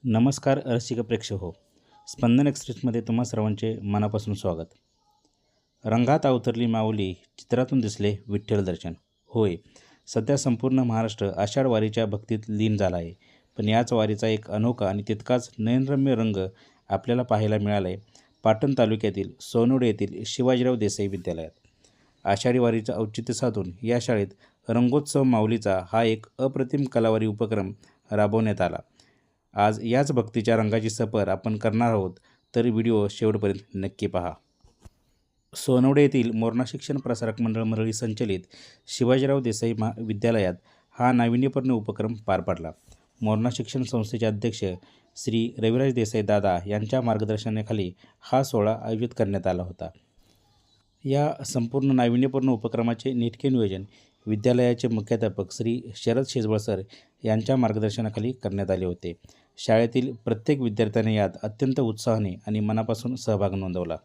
नमस्कार रसिक प्रेक्षक हो. स्पंदन एक्सप्रेसमध्ये तुम्हा सर्वांचे मनापासून स्वागत. रंगात अवतरली माऊली, चित्रातून दिसले विठ्ठल दर्शन. होय, सध्या संपूर्ण महाराष्ट्र आषाढ वारीच्या भक्तीत लीन झाला आहे. पण याच वारीचा एक अनोखा आणि तितकाच नयनरम्य रंग आपल्याला पाहायला मिळाला आहे पाटण तालुक्यातील सोनवडे येथील शिवाजीराव देसाई विद्यालयात. आषाढी वारीचं औचित्य साधून या शाळेत रंगोत्सव माऊलीचा हा एक अप्रतिम कलावारी उपक्रम राबवण्यात आला. आज याच भक्तीच्या रंगाची सफर आपण करणार आहोत, तर व्हिडिओ शेवटपर्यंत नक्की पहा. सोनवडे येथील मोरणा शिक्षण प्रसारक मंडळ मंडळी संचलित शिवाजीराव देसाई विद्यालयात हा नाविन्यपूर्ण उपक्रम पार पडला. मोरणा शिक्षण संस्थेचे अध्यक्ष श्री रविराज देसाई दादा यांच्या मार्गदर्शनाखाली हा सोहळा आयोजित करण्यात आला होता. या संपूर्ण नाविन्यपूर्ण उपक्रमाचे नेटके नियोजन विद्यालयाचे मुख्याध्यापक श्री शरद शेजवळ सर यांच्या मार्गदर्शनाखाली करण्यात आले होते. शाळेतील प्रत्येक विद्यार्थ्याने यात अत्यंत उत्साहाने आणि मनापासून सहभाग नोंदवला.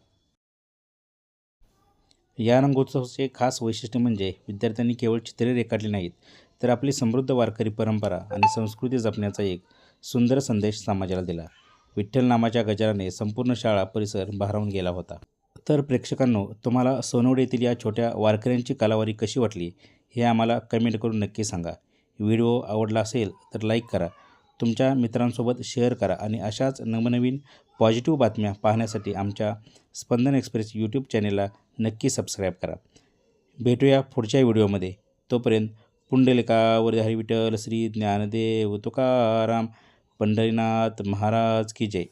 या रंगोत्सवाचे खास वैशिष्ट्य म्हणजे विद्यार्थ्यांनी केवळ चित्रे रेखाटली नाहीत, तर आपली समृद्ध वारकरी परंपरा आणि संस्कृती जपण्याचा एक सुंदर संदेश समाजाला दिला. विठ्ठल नामाच्या गजराने संपूर्ण शाळा परिसर भारावून गेला होता. तर प्रेक्षकांनो, तुम्हाला सोनवडे येथील या छोट्या वारकऱ्यांची कलावारी कशी वाटली हे आम्हाला कमेंट करून नक्की सांगा. व्हिडिओ आवडला असेल तर लाईक करा, तुमच्या मित्रांसोबत शेअर करा आणि अशाच नवनवीन पॉझिटिव्ह बातम्या पाहण्यासाठी आमच्या स्पंदन एक्सप्रेस यूट्यूब चॅनेलला नक्की सबस्क्राईब करा. भेटूया पुढच्या व्हिडिओमध्ये. तोपर्यंत पुंडलिकावरती हरी विठ्ठल श्री ज्ञानदेव तुकाराम पंढरीनाथ महाराज की जय.